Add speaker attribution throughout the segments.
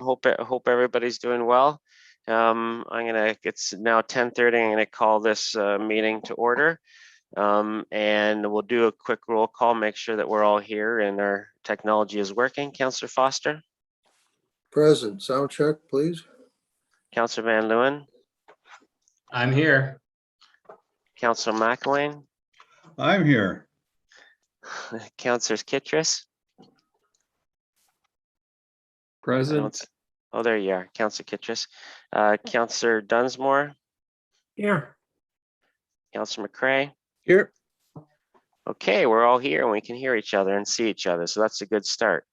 Speaker 1: Hope everybody's doing well. It's now 10:30. I'm gonna call this meeting to order. And we'll do a quick roll call, make sure that we're all here and our technology is working. Councillor Foster.
Speaker 2: Present. Sound check, please.
Speaker 1: Councillor Van Leeuwen.
Speaker 3: I'm here.
Speaker 1: Councillor McElwain.
Speaker 4: I'm here.
Speaker 1: Councillor Kittredge.
Speaker 4: Present.
Speaker 1: Oh, there you are, Councillor Kittredge. Councillor Dunsmore.
Speaker 3: Here.
Speaker 1: Councillor McCrae.
Speaker 2: Here.
Speaker 1: Okay, we're all here and we can hear each other and see each other, so that's a good start.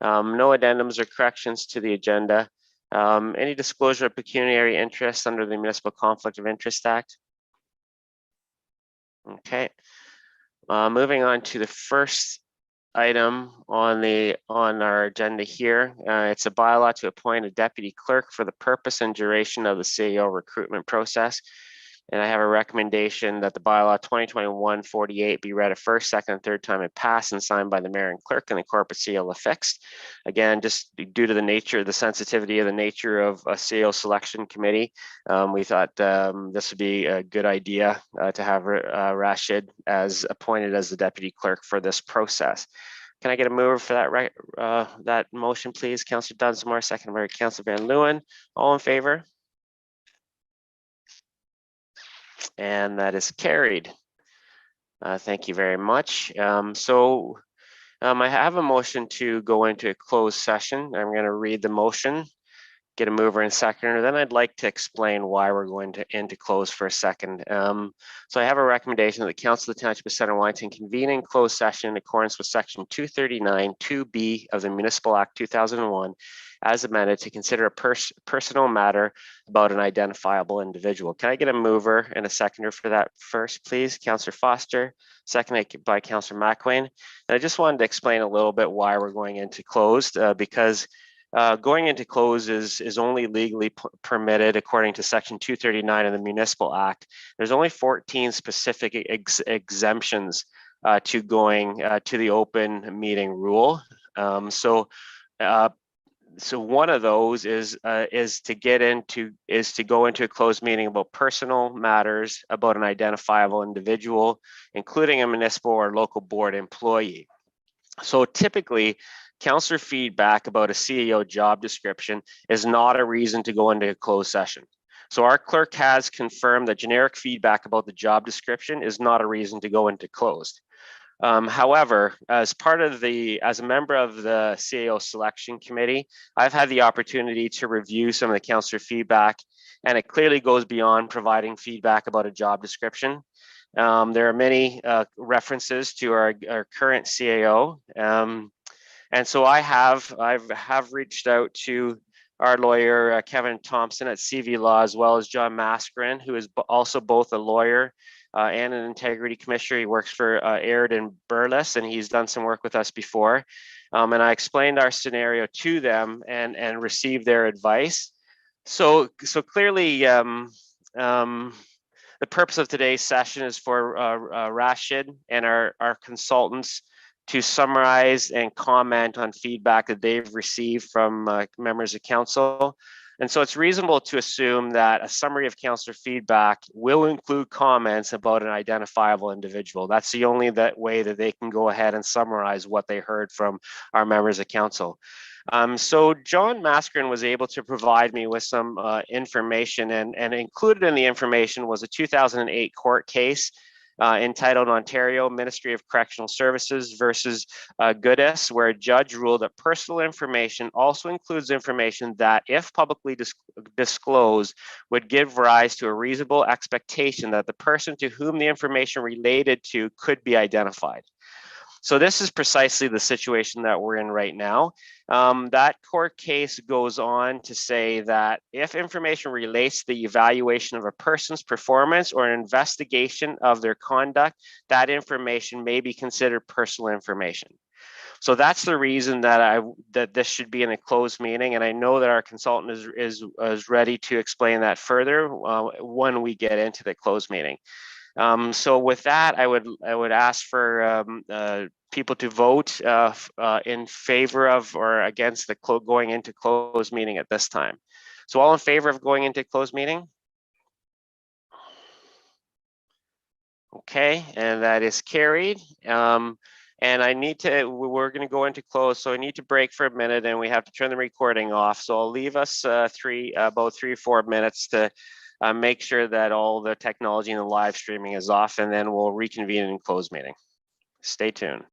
Speaker 1: No addendums or corrections to the agenda. Any disclosure of pecuniary interest under the Municipal Conflict of Interest Act? Okay. Moving on to the first item on our agenda here. It's a bylaw to appoint a deputy clerk for the purpose and duration of the CEO recruitment process. And I have a recommendation that the bylaw 2021-48 be read a first, second, and third time and passed and signed by the mayor and clerk and the corporate seal affixed. Again, just due to the sensitivity of the nature of a CEO selection committee, we thought this would be a good idea to have Rashid as appointed as the deputy clerk for this process. Can I get a mover for that motion, please? Councillor Dunsmore, second by Councillor Van Leeuwen. All in favor? And that is carried. Thank you very much. I have a motion to go into a closed session. I'm going to read the motion, get a mover and seconder. Then I'd like to explain why we're going into close for a second. So I have a recommendation that the Council of the Township of Centre Wellington convene in closed session in accordance with Section 239 2B of the Municipal Act 2001 as amended to consider a personal matter about an identifiable individual. Can I get a mover and a seconder for that first, please? Councillor Foster, seconded by Councillor McElwain. And I just wanted to explain a little bit why we're going into closed, because going into close is only legally permitted according to Section 239 of the Municipal Act. There's only 14 specific exemptions to going to the open meeting rule. So one of those is to go into a closed meeting about personal matters about an identifiable individual, including a municipal or local board employee. So typically, councillor feedback about a CEO job description is not a reason to go into a closed session. So our clerk has confirmed that generic feedback about the job description is not a reason to go into closed. However, as a member of the CEO selection committee, I've had the opportunity to review some of the councillor feedback, and it clearly goes beyond providing feedback about a job description. There are many references to our current CAO, and so I have reached out to our lawyer Kevin Thompson at CV Law, as well as John Mascarin, who is also both a lawyer and an integrity commissioner. He works for Aird and Burles, and he's done some work with us before. And I explained our scenario to them and received their advice. So clearly, the purpose of today's session is for Rashid and our consultants to summarize and comment on feedback that they've received from members of council. And so it's reasonable to assume that a summary of councillor feedback will include comments about an identifiable individual. That's the only way that they can go ahead and summarize what they heard from our members of council. So John Mascarin was able to provide me with some information, and included in the information was a 2008 court case entitled Ontario Ministry of Correctional Services versus Goodis, where a judge ruled that personal information also includes information that, if publicly disclosed, would give rise to a reasonable expectation that the person to whom the information related to could be identified. So this is precisely the situation that we're in right now. That court case goes on to say that if information relates to the evaluation of a person's performance or an investigation of their conduct, that information may be considered personal information. So that's the reason that this should be in a closed meeting, and I know that our consultant is ready to explain that further when we get into the closed meeting. So with that, I would ask for people to vote in favor of or against the going into closed meeting at this time. So all in favor of going into closed meeting? Okay, and that is carried. And we're going to go into close, so I need to break for a minute and we have to turn the recording off. So I'll leave us about 3 or 4 minutes to make sure that all the technology and the live streaming is off, and then we'll reconvene in closed meeting. Stay tuned.